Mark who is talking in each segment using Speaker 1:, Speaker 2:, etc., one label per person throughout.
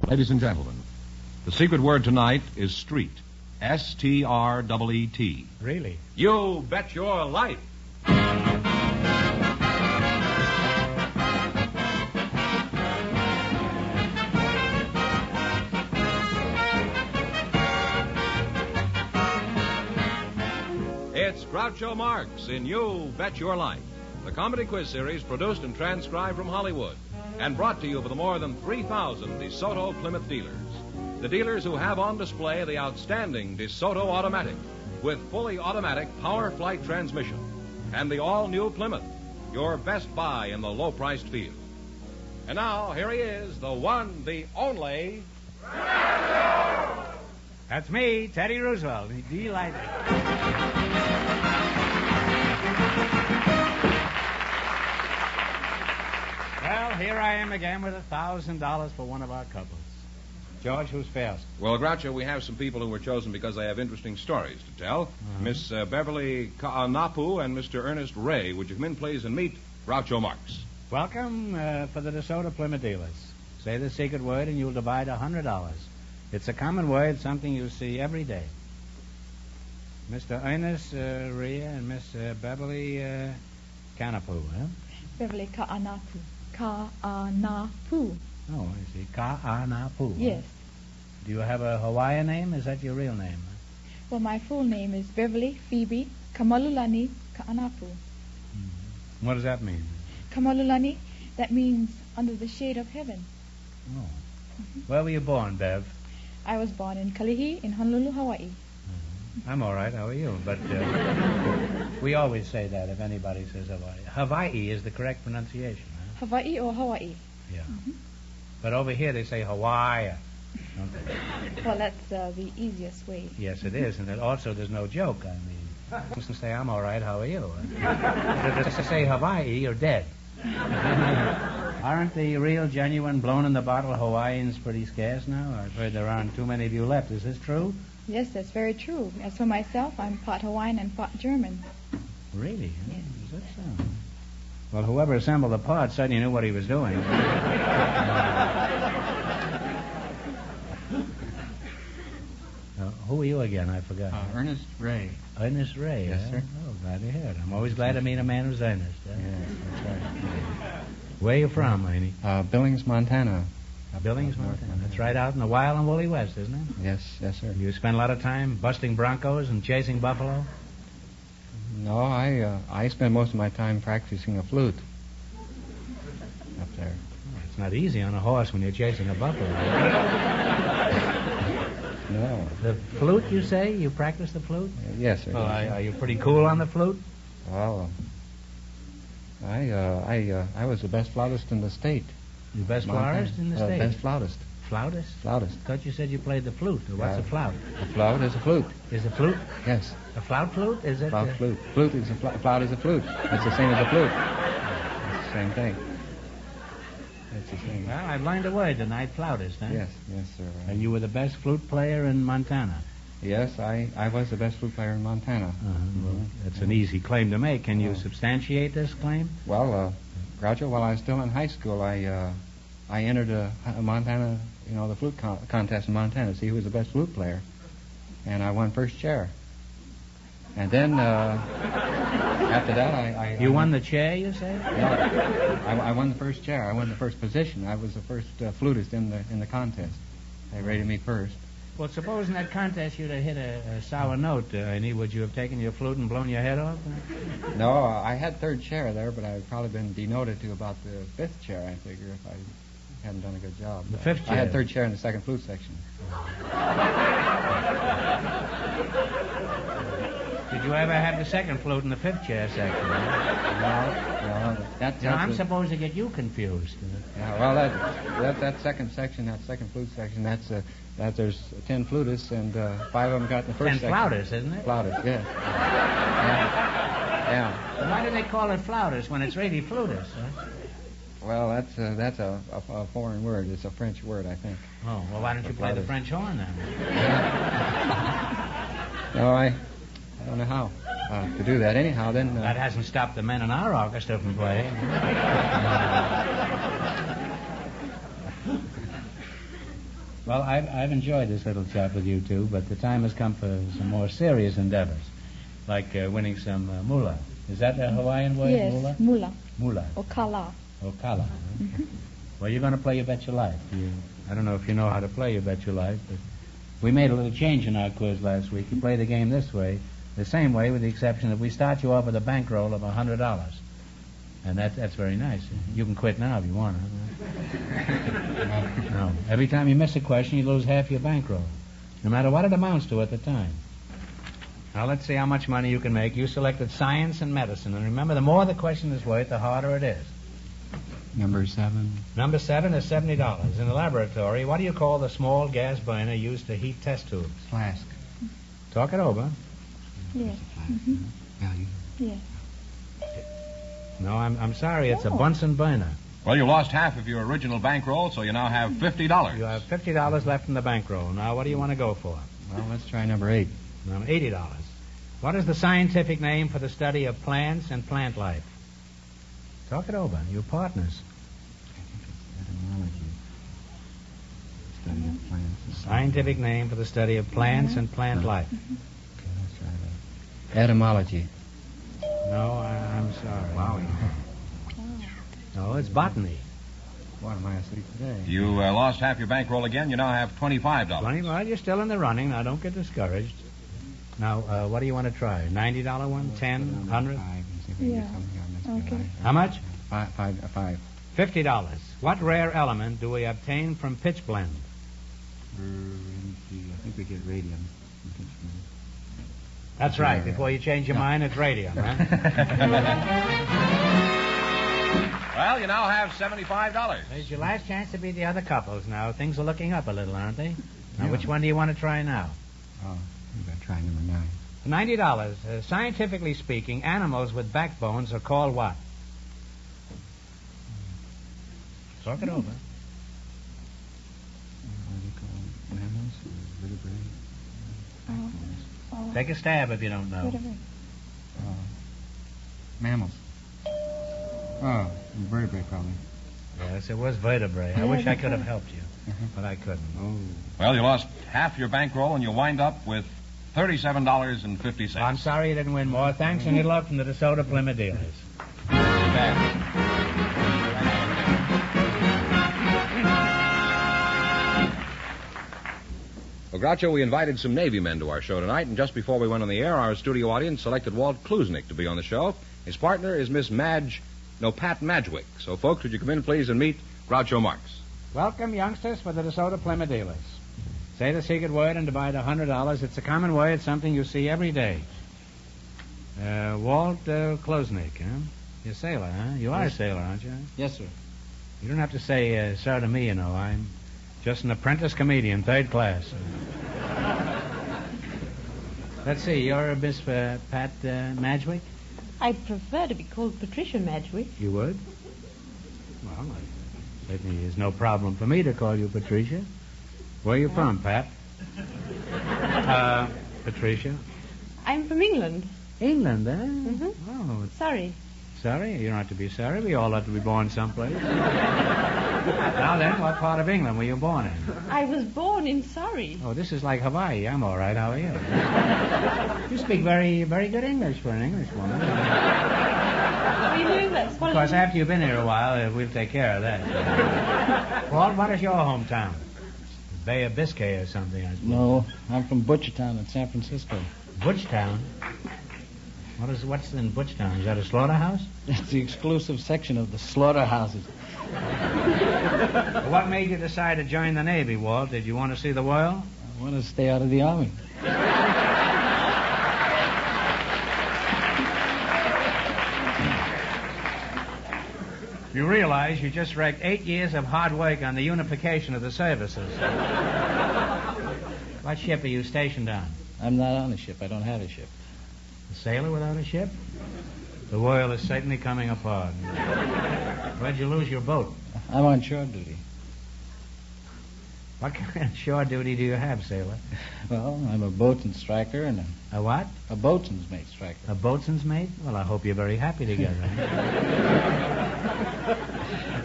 Speaker 1: Ladies and gentlemen, the secret word tonight is street. S-T-R-E-E-T.
Speaker 2: Really?
Speaker 3: You bet your life. It's Groucho Marx in You Bet Your Life, the comedy quiz series produced and transcribed from Hollywood and brought to you for the more than 3,000 DeSoto Plymouth dealers. The dealers who have on display the outstanding DeSoto Automatic with fully automatic power flight transmission and the all-new Plymouth, your best buy in the low-priced field. And now, here he is, the one, the only...
Speaker 2: That's me, Teddy Roosevelt. Delighted. Well, here I am again with $1,000 for one of our couples. George, who's first?
Speaker 3: Well, Groucho, we have some people who were chosen because they have interesting stories to tell. Miss Beverly Ka'anapu and Mr. Ernest Ray. Would you come in, please, and meet Groucho Marx?
Speaker 2: Welcome for the DeSoto Plymouth dealers. Say the secret word and you'll divide $100. It's a common word, something you see every day. Mr. Ernest Ray and Miss Beverly Ka'anapu, huh?
Speaker 4: Beverly Ka'anapu. Ka'anapu.
Speaker 2: Oh, I see. Ka'anapu.
Speaker 4: Yes.
Speaker 2: Do you have a Hawaiian name? Is that your real name?
Speaker 4: Well, my full name is Beverly Phoebe Kamalulani Ka'anapu.
Speaker 2: Mm-hmm. What does that mean?
Speaker 4: Kamalulani, that means under the shade of heaven.
Speaker 2: Oh. Mm-hmm. Where were you born, Bev?
Speaker 4: I was born in Kalihi in Honolulu, Hawaii.
Speaker 2: Mm-hmm. I'm all right. How are you? But we always say that if anybody says Hawaii. Hawaii is the correct pronunciation, huh?
Speaker 4: Hawaii or Hawaii?
Speaker 2: Yeah. Mm-hmm. But over here they say Hawaii.
Speaker 4: Well, that's the easiest way.
Speaker 2: Yes, it is. And also there's no joke. I mean, to say, I'm all right, how are you? To say Hawaii, you're dead. Aren't the real, genuine, blown-in-the-bottle Hawaiians pretty scarce now? I've heard there aren't too many of you left. Is this true?
Speaker 4: Yes, that's very true. As for myself, I'm part Hawaiian and part German.
Speaker 2: Really?
Speaker 4: Yes.
Speaker 2: Is that so? Well, whoever assembled the parts certainly knew what he was doing. Who are you again? I forgot.
Speaker 5: Ernest Ray.
Speaker 2: Ernest Ray,
Speaker 5: Yes, sir.
Speaker 2: Oh, glad to hear it. I'm always glad to meet a man who's earnest.
Speaker 5: Yes, that's right.
Speaker 2: Where are you from, Laney?
Speaker 5: Billings, Montana.
Speaker 2: Billings, Montana. That's right out in the wild and woolly west, isn't it?
Speaker 5: Yes, sir.
Speaker 2: You spend a lot of time busting broncos and chasing buffalo?
Speaker 5: No, I spend most of my time practicing the flute up there.
Speaker 2: Oh, it's not easy on a horse when you're chasing a buffalo.
Speaker 5: No.
Speaker 2: The flute, you say? You practice the flute?
Speaker 5: Yes, sir.
Speaker 2: Well, are you pretty cool on the flute?
Speaker 5: Well, I was the best flautist in the state.
Speaker 2: The best flautist in the state?
Speaker 5: Best flautist.
Speaker 2: Flautist?
Speaker 5: Flautist.
Speaker 2: I thought you said you played the flute. What's a flout?
Speaker 5: A flout is a flute.
Speaker 2: Is a flute?
Speaker 5: Yes.
Speaker 2: A flout flute? Is it?
Speaker 5: Flout flute. Flute is a flout is a flute. It's the same as a flute. It's the same thing. It's the same.
Speaker 2: Well, I've learned a word tonight, flautist, huh?
Speaker 5: Yes, sir.
Speaker 2: And you were the best flute player in Montana?
Speaker 5: Yes, I was the best flute player in Montana.
Speaker 2: Well, that's an easy claim to make. Can you substantiate this claim?
Speaker 5: Well, Groucho, while I was still in high school, I entered a Montana, the flute contest in Montana to see who was the best flute player. And I won first chair. And then, after that, I
Speaker 2: You won the chair, you say?
Speaker 5: Yeah, I won the first chair. I won the first position. I was the first flutist in the contest. They rated me first.
Speaker 2: Well, suppose in that contest you'd have hit a sour note, would you have taken your flute and blown your head off?
Speaker 5: No, I had third chair there, but I'd probably been demoted to about the fifth chair, I figure, if I hadn't done a good job.
Speaker 2: The fifth chair?
Speaker 5: I had third chair in the second flute section.
Speaker 2: Did you ever have the second flute in the fifth chair section?
Speaker 5: No.
Speaker 2: I'm supposed to get you confused.
Speaker 5: Yeah, well, that second section, that second flute section, there's 10 flutists, and 5 of them got in the first
Speaker 2: 10
Speaker 5: section.
Speaker 2: flautists, isn't it?
Speaker 5: Flautists, yes. Yeah.
Speaker 2: Well, why do they call it flautists when it's really flutists? Huh?
Speaker 5: Well, that's a foreign word. It's a French word, I think.
Speaker 2: Oh, well, why don't you play the French horn then?
Speaker 5: No, I don't know how to do that. Anyhow, then...
Speaker 2: That hasn't stopped the men in our orchestra from playing. Well, I've enjoyed this little chat with you two, but the time has come for some more serious endeavors, like winning some moolah. Is that a Hawaiian word,
Speaker 4: Yes,
Speaker 2: moolah?
Speaker 4: mula.
Speaker 2: Moolah.
Speaker 4: Or kala.
Speaker 2: Or kala. Huh? Well, you're going to play You Bet Your Life. I don't know if you know how to play You Bet Your Life, but we made a little change in our quiz last week. You play the game this way, the same way, with the exception that we start you off with a bankroll of $100. And that's very nice. You can quit now if you want to. No. Every time you miss a question, you lose half your bankroll, no matter what it amounts to at the time. Now, let's see how much money you can make. You selected science and medicine. And remember, the more the question is worth, the harder it is.
Speaker 5: Number 7.
Speaker 2: Number 7 is $70. In the laboratory, what do you call the small gas burner used to heat test tubes?
Speaker 5: Flask.
Speaker 2: Talk it over.
Speaker 4: Yes.
Speaker 5: Value.
Speaker 4: Yes.
Speaker 2: No, I'm sorry. It's a Bunsen burner.
Speaker 3: Well, you lost half of your original bankroll, so you now have $50.
Speaker 2: You have $50 left in the bankroll. Now, what do you want to go for?
Speaker 5: Well, let's try number 8.
Speaker 2: Now, $80. What is the scientific name for the study of plants and plant life? Talk it over. You're partners.
Speaker 5: Etymology. Study of plants.
Speaker 2: Scientific name for the study of plants and plant life.
Speaker 5: Okay, let's try that. Etymology.
Speaker 2: No, I'm sorry.
Speaker 5: Wow.
Speaker 2: No, it's botany.
Speaker 5: What am I asleep today?
Speaker 3: You lost half your bankroll again. You now have $25.
Speaker 2: 20, well, you're still in the running. Now, don't get discouraged. Now, what do you want to try? $90 one? 10? 100?
Speaker 4: Yeah. Okay.
Speaker 2: How much?
Speaker 5: Five.
Speaker 2: $50. What rare element do we obtain from pitch blende?
Speaker 5: I think we get radium.
Speaker 2: That's right. Before you change your mind, it's radium, huh?
Speaker 3: Well, you now have $75.
Speaker 2: There's your last chance to beat the other couples now. Things are looking up a little, aren't they? Now,
Speaker 5: Yeah.
Speaker 2: which one do you want to try now?
Speaker 5: Oh, I'm going to try number 9.
Speaker 2: $90. Scientifically speaking, animals with backbones are called what? Talk it over.
Speaker 5: What do you call mammals or vertebrae?
Speaker 4: Oh,
Speaker 2: Take a stab if you don't know.
Speaker 4: whatever.
Speaker 5: Mammals. Oh, vertebrae probably.
Speaker 2: Yes, it was vertebrae. I wish I could have helped you, but I couldn't.
Speaker 5: Oh.
Speaker 3: Well, you lost half your bankroll, and you wind up with $37.50.
Speaker 2: I'm sorry you didn't win more. Thanks and good luck from the DeSoto Plymouth dealers.
Speaker 3: Well, Groucho, we invited some Navy men to our show tonight, and just before we went on the air, our studio audience selected Walt Kluznik to be on the show. His partner is Miss Pat Madgwick. So, folks, would you come in, please, and meet Groucho Marx?
Speaker 2: Welcome, youngsters, for the DeSoto Plymouth dealers. Say the secret word and divide $100. It's a common word, something you see every day. Walt Kluznik, huh? You're a sailor, huh? You are a sailor, aren't you?
Speaker 5: Yes, sir.
Speaker 2: You don't have to say sir to me, you know. I'm just an apprentice comedian, 3rd class. Let's see, you're Miss Pat Madgwick?
Speaker 6: I'd prefer to be called Patricia Madgwick.
Speaker 2: You would? Well, certainly there's no problem for me to call you Patricia. Where are you from, Pat? Patricia?
Speaker 6: I'm from England.
Speaker 2: England, eh?
Speaker 6: Mm-hmm.
Speaker 2: Oh,
Speaker 6: Sorry.
Speaker 2: sorry. You don't have to be sorry. We all have to be born someplace. Now then, what part of England were you born in?
Speaker 6: I was born in Surrey.
Speaker 2: Oh, this is like Hawaii. I'm all right. How are you? You speak very, very good English for an Englishwoman.
Speaker 6: We knew that's
Speaker 2: Of
Speaker 6: what
Speaker 2: course, after you've been here a while, we'll take care of that. Walt, what is your hometown? Bay of Biscay or something, I suppose.
Speaker 7: No, I'm from Butchertown in San Francisco.
Speaker 2: Butchtown? What's in Butchtown? Is that a slaughterhouse?
Speaker 7: It's the exclusive section of the slaughterhouses.
Speaker 2: Well, what made you decide to join the Navy, Walt? Did you want to see the world?
Speaker 7: I want to stay out of the Army.
Speaker 2: You realize you just wrecked 8 years of hard work on the unification of the services. What ship are you stationed on?
Speaker 7: I'm not on a ship. I don't have a ship.
Speaker 2: A sailor without a ship? The world is certainly coming apart. Where'd you lose your boat?
Speaker 7: I'm on shore duty.
Speaker 2: What kind of shore duty do you have, sailor?
Speaker 7: Well, I'm a boatswain's striker and
Speaker 2: A what?
Speaker 7: a boatswain's mate striker.
Speaker 2: A boatswain's mate? Well, I hope you're very happy together.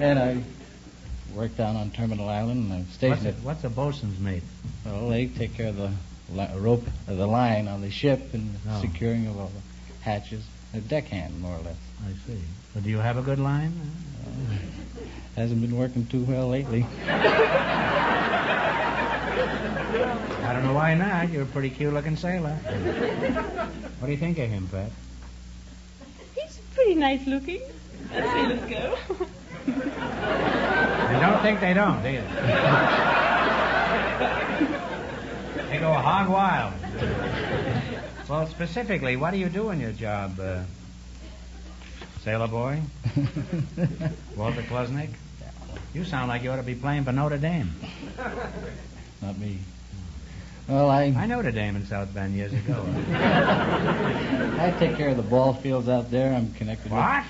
Speaker 7: And work down on Terminal Island, and I'm stationed
Speaker 2: What's a bosun's mate?
Speaker 7: Well, they take care of the rope, the line on the ship and
Speaker 2: Oh.
Speaker 7: securing of all the hatches. A deckhand, more or less.
Speaker 2: I see. But do you have a good line?
Speaker 7: Hasn't been working too well lately.
Speaker 2: I don't know why not. You're a pretty cute-looking sailor. What do you think of him, Pat?
Speaker 6: He's pretty nice looking. As sailors go.
Speaker 2: I don't think they don't, either. They go hog wild. Well, specifically, what do you do in your job, sailor boy? Walter Klosnick? You sound like you ought to be playing for Notre Dame.
Speaker 7: Not me. Well,
Speaker 2: I Notre Dame in South Bend years ago.
Speaker 7: I take care of the ball fields out there. I'm connected
Speaker 2: What?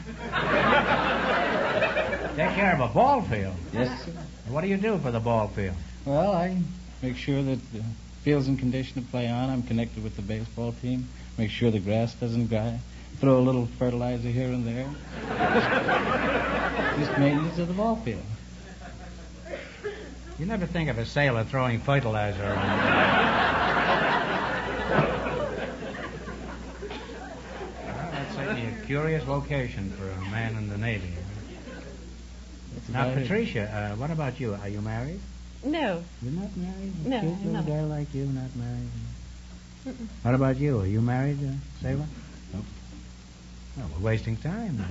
Speaker 2: Take care of a ball field?
Speaker 7: Yes, sir.
Speaker 2: What do you do for the ball field?
Speaker 7: Well, I make sure that the field's in condition to play on. I'm connected with the baseball team. Make sure the grass doesn't dry. Throw a little fertilizer here and there. Just maintenance of the ball field.
Speaker 2: You never think of a sailor throwing fertilizer around. Well, that's certainly a curious vocation for a man in the Navy. Now, Patricia, what about you? Are you married?
Speaker 6: No.
Speaker 2: You're not married?
Speaker 6: No,
Speaker 2: Cute
Speaker 6: I'm
Speaker 2: little
Speaker 6: not.
Speaker 2: girl like you, not married? What about you? Are you married, sailor?
Speaker 7: Nope.
Speaker 2: Oh, we're wasting time.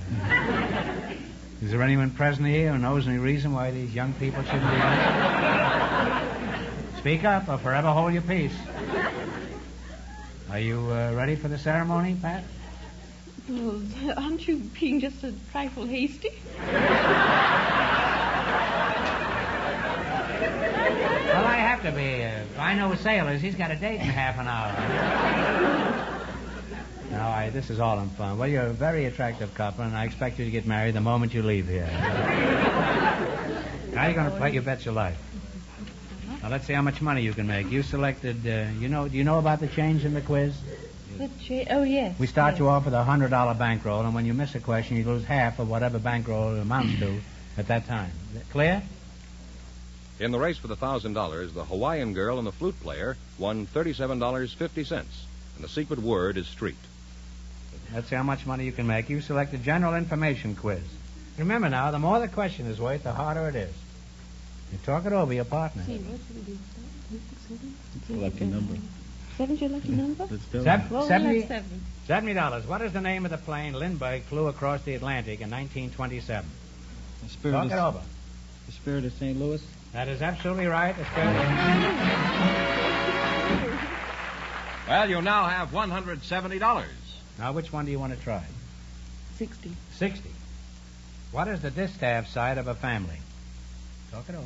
Speaker 2: Is there anyone present here who knows any reason why these young people shouldn't be married? Speak up or forever hold your peace. Are you ready for the ceremony, Pat?
Speaker 6: Well, aren't you being just a trifle hasty?
Speaker 2: Well, I have to be. If I know sailors, he's got a date in half an hour. No, this is all in fun. Well, you're a very attractive couple, and I expect you to get married the moment you leave here. How are you going to play? You bet your life. Now, let's see how much money you can make. You selected, do you know about the change in the quiz?
Speaker 6: Oh, yes.
Speaker 2: We start
Speaker 6: yes.
Speaker 2: you off with a $100 bankroll, and when you miss a question, you lose half of whatever bankroll it amounts to at that time. Clear?
Speaker 3: In the race for the $1,000, the Hawaiian girl and the flute player won $37.50, and the secret word is street.
Speaker 2: Let's see how much money you can make. You select a general information quiz. Remember now, the more the question is worth, the harder it is. You talk it over your partner.
Speaker 6: See, what should we do?
Speaker 7: It's a lucky number.
Speaker 6: Seven's your lucky number?
Speaker 7: Let's do it.
Speaker 6: Well, we'll have seven.
Speaker 2: $70. What is the name of the plane Lindbergh flew across the Atlantic in 1927?
Speaker 7: The Spirit
Speaker 2: Talk
Speaker 7: of,
Speaker 2: it over.
Speaker 7: The Spirit of St. Louis.
Speaker 2: That is absolutely right. The Spirit
Speaker 3: Well, you now have $170.
Speaker 2: Now, which one do you want to try?
Speaker 6: 60.
Speaker 2: 60. What is the distaff side of a family? Talk it over.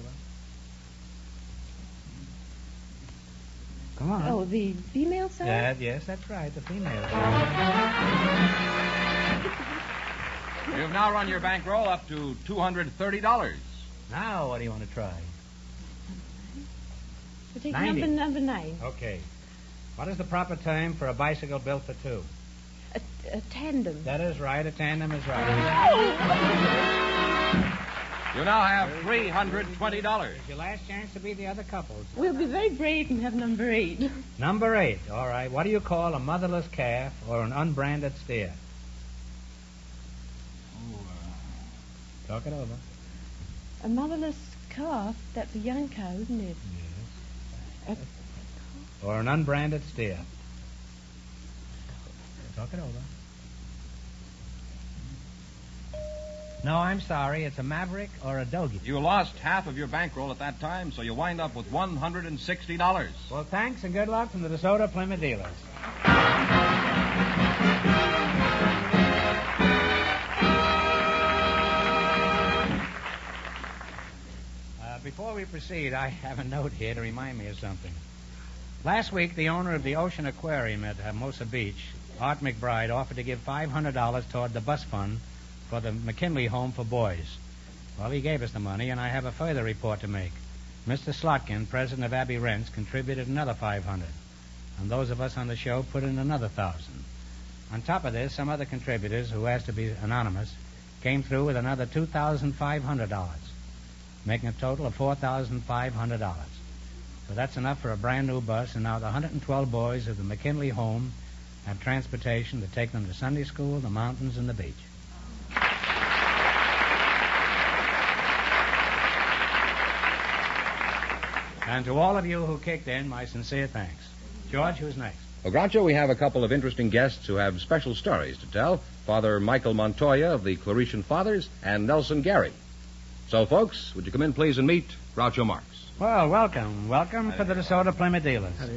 Speaker 2: Come on.
Speaker 6: Oh, the female side?
Speaker 2: Yes, that's right, the female side.
Speaker 3: You've now run your bankroll up to $230.
Speaker 2: Now, what do you want to try?
Speaker 6: We'll take
Speaker 2: 90.
Speaker 6: number 9.
Speaker 2: Okay. What is the proper term for a bicycle built for two?
Speaker 6: A tandem.
Speaker 2: That is right. A tandem is right.
Speaker 3: You now have $320.
Speaker 2: It's your last chance to beat the other couples.
Speaker 6: We'll be very brave and have number 8.
Speaker 2: Number 8. All right. What do you call a motherless calf or an unbranded steer? Talk it over.
Speaker 6: A motherless calf, that's a young cow, isn't it?
Speaker 2: Yes. Or an unbranded steer. Talk it over. No, I'm sorry. It's a maverick or a dogie.
Speaker 3: You lost half of your bankroll at that time, so you wind up with $160.
Speaker 2: Well, thanks and good luck from the DeSoto Plymouth dealers. Before we proceed, I have a note here to remind me of something. Last week, the owner of the Ocean Aquarium at Hermosa Beach, Art McBride, offered to give $500 toward the bus fund for the McKinley Home for Boys. Well, he gave us the money, and I have a further report to make. Mr. Slotkin, president of Abbey Rents, contributed another $500, and those of us on the show put in another $1,000. On top of this, some other contributors, who asked to be anonymous, came through with another $2,500. making a total of $4,500. So that's enough for a brand new bus, and now the 112 boys of the McKinley home have transportation to take them to Sunday school, the mountains, and the beach. And to all of you who kicked in, my sincere thanks. George, who's next?
Speaker 3: Well, Groucho, we have a couple of interesting guests who have special stories to tell. Father Michael Montoya of the Claretian Fathers and Nelson Gary. So, folks, would you come in, please, and meet Groucho Marx?
Speaker 2: Well, welcome. Welcome to the DeSoto Plymouth dealers.
Speaker 6: How do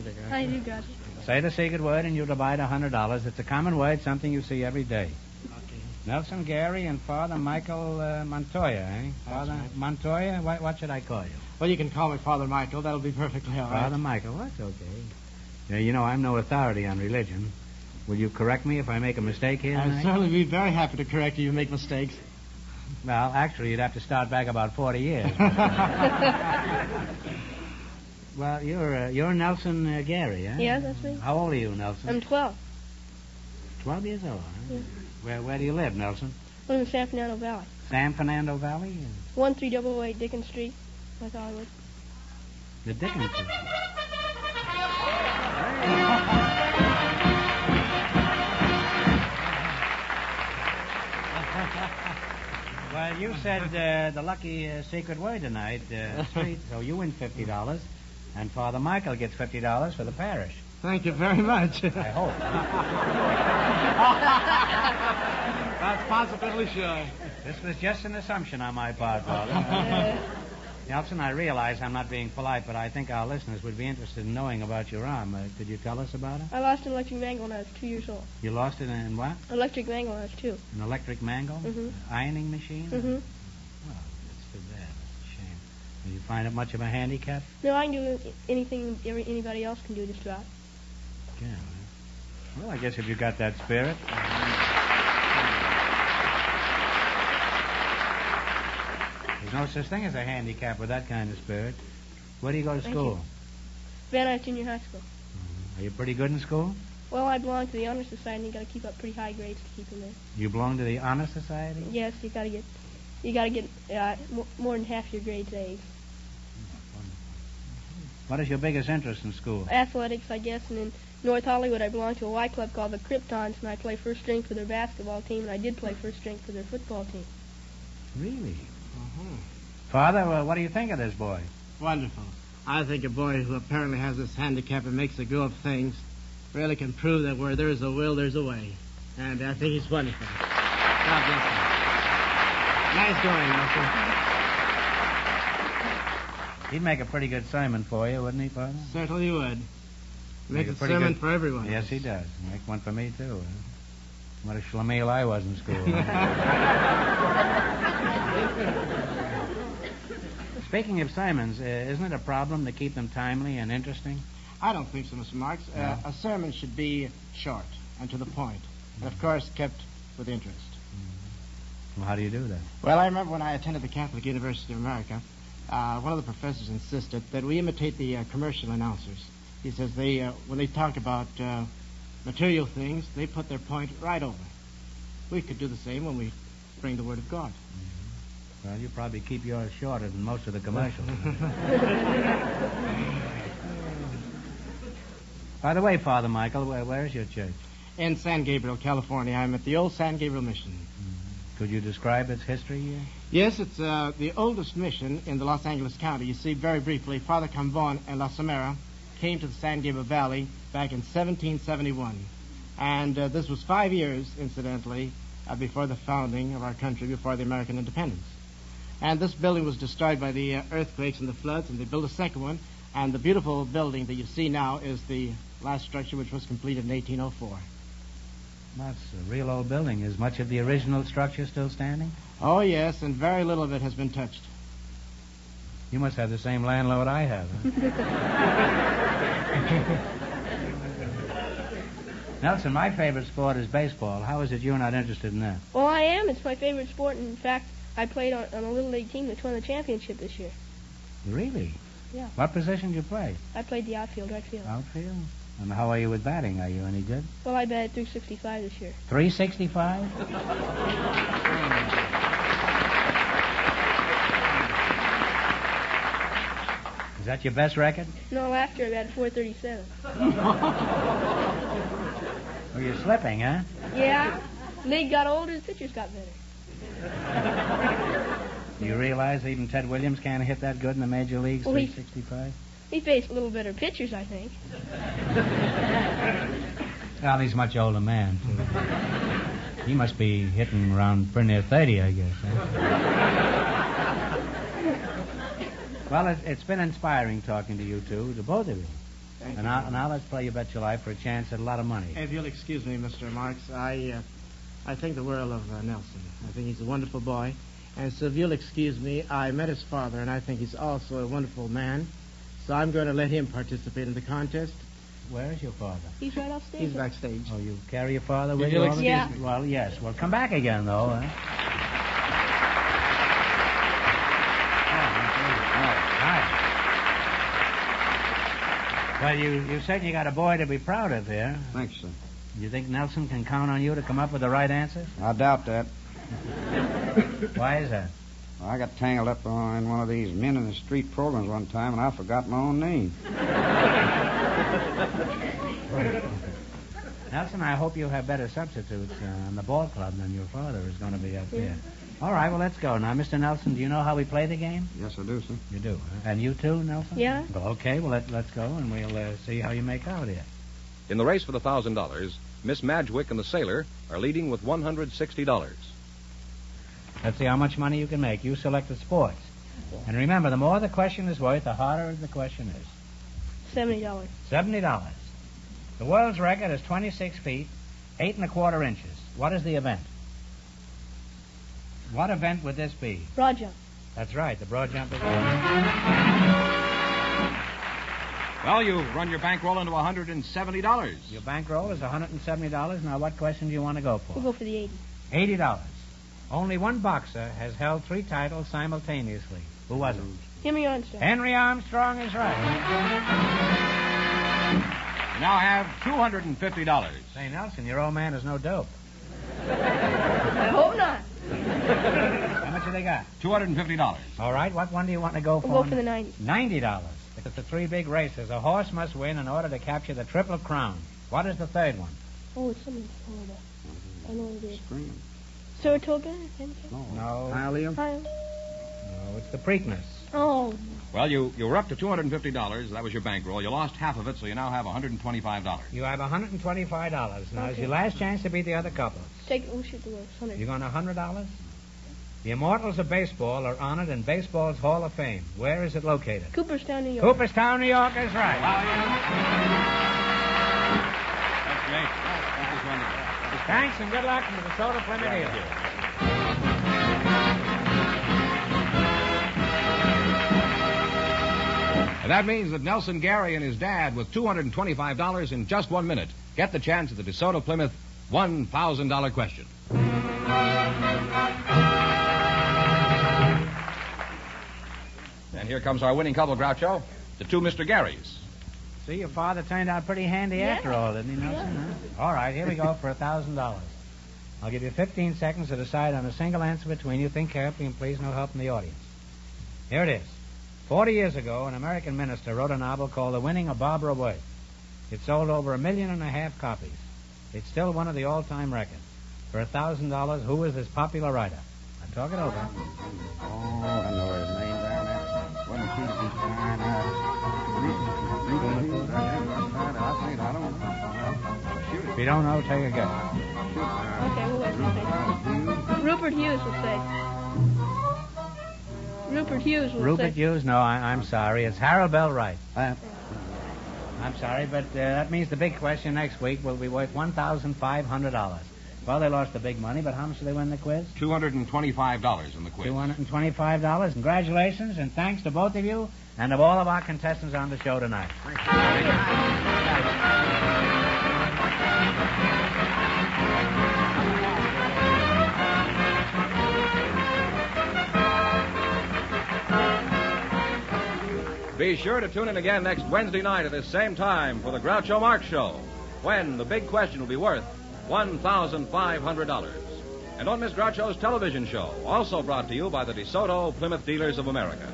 Speaker 6: you got it?
Speaker 2: Say the secret word and you'll divide $100. It's a common word, something you see every day.
Speaker 7: Okay.
Speaker 2: Nelson Gary and Father Michael Montoya, eh? Father
Speaker 7: right.
Speaker 2: Montoya? What should I call you?
Speaker 7: Well, you can call me Father Michael. That'll be perfectly all right.
Speaker 2: Father Michael, that's okay. Now, you know, I'm no authority on religion. Will you correct me if I make a mistake here
Speaker 7: I'd
Speaker 2: tonight?
Speaker 7: certainly be very happy to correct you if you make mistakes.
Speaker 2: Well, actually, you'd have to start back about 40 years. Well, you're Nelson Gary, eh?
Speaker 6: Yeah, that's me.
Speaker 2: How old are you, Nelson?
Speaker 6: I'm 12.
Speaker 2: 12 years old, huh?
Speaker 6: Yeah.
Speaker 2: Where do you live, Nelson?
Speaker 6: I live in San Fernando Valley.
Speaker 2: San Fernando Valley?
Speaker 6: 13888 Dickens Street, West Hollywood.
Speaker 2: The Dickens. Well, you said the lucky secret word tonight, street, so you win $50, and Father Michael gets $50 for the parish.
Speaker 7: Thank you very much.
Speaker 2: I hope.
Speaker 7: That's positively sure.
Speaker 2: This was just an assumption on my part, Father. Nelson, I realize I'm not being polite, but I think our listeners would be interested in knowing about your arm. Could you tell us about it?
Speaker 6: I lost an electric mangle when I was 2 years old.
Speaker 2: You lost it in what?
Speaker 6: Electric mangle when I was 2.
Speaker 2: An electric mangle?
Speaker 6: Mhm.
Speaker 2: Ironing machine?
Speaker 6: Mm-hmm.
Speaker 2: Oh, that's too bad. That's a shame. Did you find it much of a handicap?
Speaker 6: No, I can do anything anybody else can do just about.
Speaker 2: Yeah. Well, I guess if you got that spirit. There's no such thing as a handicap with that kind of spirit. Where do you go to
Speaker 6: Thank
Speaker 2: school?
Speaker 6: you. Van Nuys Junior High School.
Speaker 2: Are you pretty good in school?
Speaker 6: Well, I belong to the Honor Society, and you got to keep up pretty high grades to keep in there.
Speaker 2: You belong to the Honor Society?
Speaker 6: Yes, you got to get more than half your grades A's.
Speaker 2: What is your biggest interest in school?
Speaker 6: Athletics, I guess, and in North Hollywood, I belong to a Y club called the Kryptons, and I play first string for their basketball team, and I did play first string for their football team.
Speaker 2: Really? Father, what do you think of this boy?
Speaker 7: Wonderful. I think a boy who apparently has this handicap and makes a go of things really can prove that where there is a will, there's a way. And I think he's wonderful. God bless him. Nice going, Nelson.
Speaker 2: He'd make a pretty good sermon for you, wouldn't he, Father?
Speaker 7: Certainly would.
Speaker 2: Make
Speaker 7: Makes
Speaker 2: a
Speaker 7: a
Speaker 2: pretty
Speaker 7: sermon
Speaker 2: good-
Speaker 7: for everyone.
Speaker 2: Yes, he does. Make one for me, too. What a schlemiel I was in school. Speaking of sermons, isn't it a problem to keep them timely and interesting?
Speaker 7: I don't think so, Mr. Marx.
Speaker 2: No?
Speaker 7: A sermon should be short and to the point, and of course kept with interest.
Speaker 2: Well, how do you do that?
Speaker 7: Well, I remember when I attended the Catholic University of America, one of the professors insisted that we imitate the commercial announcers. He says when they talk about material things, they put their point right over. We could do the same when we bring the Word of God.
Speaker 2: Well, you probably keep yours shorter than most of the commercials. By the way, Father Michael, where is your church?
Speaker 7: In San Gabriel, California. I'm at the old San Gabriel Mission.
Speaker 2: Could you describe its history here?
Speaker 7: Yes, it's the oldest mission in the Los Angeles County. You see, very briefly, Father Cambon and La Samara came to the San Gabriel Valley back in 1771. And this was 5 years, incidentally, before the founding of our country, before the American independence. And this building was destroyed by the earthquakes and the floods, and they built a second one. And the beautiful building that you see now is the last structure, which was completed in 1804.
Speaker 2: That's a real old building. Is much of the original structure still standing?
Speaker 7: Oh, yes, and very little of it has been touched.
Speaker 2: You must have the same landlord I have, huh? Nelson, my favorite sport is baseball. How is it you're not interested in that?
Speaker 6: Well, I am. It's my favorite sport. In fact, I played on a Little League team that won the championship this year.
Speaker 2: Really?
Speaker 6: Yeah.
Speaker 2: What position do you play?
Speaker 6: I played the outfield, right field.
Speaker 2: Outfield? And how are you with batting? Are you any good?
Speaker 6: Well, I batted 365 this year.
Speaker 2: 365? Is that your best record?
Speaker 6: No, after I got 437.
Speaker 2: Oh, you're slipping, huh?
Speaker 6: Yeah. League got older, the pitchers got better.
Speaker 2: Do you realize even Ted Williams can't hit that good in the major leagues,
Speaker 6: Well,
Speaker 2: 365?
Speaker 6: He faced a little better pitchers, I think.
Speaker 2: Well, he's a much older man, too. He must be hitting around pretty near 30, I guess. Huh? Well, it's been inspiring talking to you two, to both of you.
Speaker 7: Thank you.
Speaker 2: Now let's play You Bet Your Life for a chance at a lot of money.
Speaker 7: If you'll excuse me, Mr. Marks, I think the world of Nelson. I think he's a wonderful boy. And so if you'll excuse me, I met his father, and I think he's also a wonderful man. So I'm going to let him participate in the contest.
Speaker 2: Where is your father?
Speaker 6: He's right off stage.
Speaker 7: He's backstage.
Speaker 2: Oh, you carry your father with
Speaker 7: If
Speaker 2: you?
Speaker 7: you'll
Speaker 2: all the-
Speaker 6: excuse
Speaker 7: me.
Speaker 2: Well, yes. Well, come back again, though. Huh? Hi. Well, you said you got a boy to be proud of here.
Speaker 8: Thanks, sir.
Speaker 2: You think Nelson can count on you to come up with the right answer?
Speaker 8: I doubt that.
Speaker 2: Why is that?
Speaker 8: I got tangled up in one of these men in the street programs one time, and I forgot my own name.
Speaker 2: Nelson, I hope you have better substitutes in the ball club than your father is going to be up there. All right, well, let's go. Now, Mr. Nelson, do you know how we play the game?
Speaker 8: Yes, I do, sir.
Speaker 2: You do. Huh? And you too, Nelson?
Speaker 6: Yeah.
Speaker 2: Well, okay, well, let's go, and we'll see how you make out here.
Speaker 3: In the race for the $1,000, Miss Madgewick and the sailor are leading with $160.
Speaker 2: Let's see how much money you can make. You selected sports. And remember, the more the question is worth, the harder the question is.
Speaker 6: $70.
Speaker 2: $70. The world's record is 26 feet, 8 1/4 inches. What is the event? What event would this be?
Speaker 6: Broad jump.
Speaker 2: That's right, the broad jump is...
Speaker 1: Well, you've run your bankroll into $170.
Speaker 2: Your bankroll is $170. Now, what question do you want to go for?
Speaker 6: We'll go for the 80.
Speaker 2: $80. Only one boxer has held 3 titles simultaneously. Who was it?
Speaker 6: Henry Armstrong.
Speaker 2: Henry Armstrong is right.
Speaker 1: You now have $250.
Speaker 2: Say, Nelson, your old man is no dope.
Speaker 6: I hope not.
Speaker 2: How much have they got?
Speaker 1: $250.
Speaker 2: All right, what one do you want to go for?
Speaker 6: We'll go for the 90.
Speaker 2: $90. It's the 3 big races. A horse must win in order to capture the Triple Crown. What is the 3rd one?
Speaker 6: Oh, it's something Florida. I know what it is.
Speaker 8: Scream.
Speaker 6: Saratoga?
Speaker 2: No.
Speaker 8: Hialeah?
Speaker 2: No, it's the Preakness.
Speaker 6: Oh.
Speaker 1: Well, you were up to $250. That was your bankroll. You lost half of it, so you now have $125.
Speaker 2: You have $125. Now, it's
Speaker 6: Okay.
Speaker 2: your last chance to beat the other couple.
Speaker 6: We'll shoot the worst. 100.
Speaker 2: You going $100? The Immortals of Baseball are honored in Baseball's Hall of Fame. Where is it located?
Speaker 6: Cooperstown, New York.
Speaker 2: Cooperstown, New York is right.
Speaker 1: That's great. That was wonderful.
Speaker 2: Thanks and good luck to the Soda Plymouth Dealer.
Speaker 1: And that means that Nelson Gary and his dad, with $225 in just 1 minute, get the chance at the DeSoto Plymouth $1,000 question. And here comes our winning couple, Groucho, the 2 Mr. Garys.
Speaker 2: See, your father turned out pretty handy after all, didn't he, Nelson?
Speaker 6: Yeah.
Speaker 2: Huh? All right, here we go for $1,000. I'll give you 15 seconds to decide on a single answer between you. Think carefully and please no help from the audience. Here it is. 40 years ago, an American minister wrote a novel called The Winning of Barbara Worth. It sold over 1.5 million copies. It's still one of the all-time records. For $1,000, who is this popular writer? Now talk it over.
Speaker 8: Oh, I know his name down there. Wasn't he to be fine? I don't know. Shoot it.
Speaker 2: If you don't know, take a guess.
Speaker 6: Okay, we'll let you say. Rupert Hughes will say. Rupert Hughes will
Speaker 2: Rupert
Speaker 6: say.
Speaker 2: Hughes? No, I'm sorry. It's Harold Bell Wright. I'm sorry, but that means the big question next week will be worth $1,500. Well, they lost the big money, but how much did they win the quiz?
Speaker 1: $225 in the quiz.
Speaker 2: $225. Congratulations, and thanks to both of you and of all of our contestants on the show tonight.
Speaker 3: Be sure to tune in again next Wednesday night at this same time for the Groucho Marx Show, when the big question will be worth $1,500. And on Miss Groucho's television show, also brought to you by the DeSoto Plymouth Dealers of America.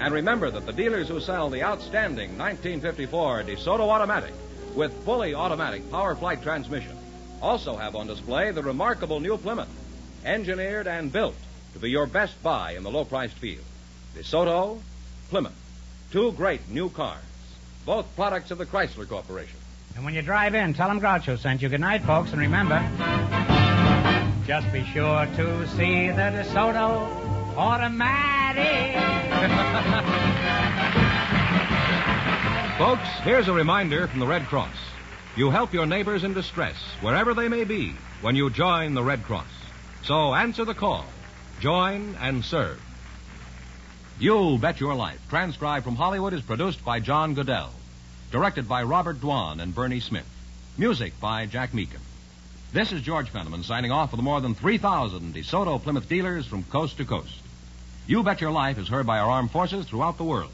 Speaker 3: And remember that the dealers who sell the outstanding 1954 DeSoto Automatic with fully automatic power flight transmission also have on display the remarkable new Plymouth, engineered and built to be your best buy in the low-priced field. DeSoto, Plymouth, two great new cars, both products of the Chrysler Corporation.
Speaker 2: And when you drive in, tell them Groucho sent you. Good night, folks, and remember, just be sure to see the DeSoto Automatic.
Speaker 3: Folks, here's a reminder from the Red Cross. You help your neighbors in distress, wherever they may be, when you join the Red Cross. So answer the call. Join and serve. You'll Bet Your Life, transcribed from Hollywood, is produced by John Goodell. Directed by Robert Dwan and Bernie Smith. Music by Jack Meakin. This is George Fenneman signing off for the more than 3,000 DeSoto Plymouth dealers from coast to coast. You Bet Your Life is heard by our armed forces throughout the world.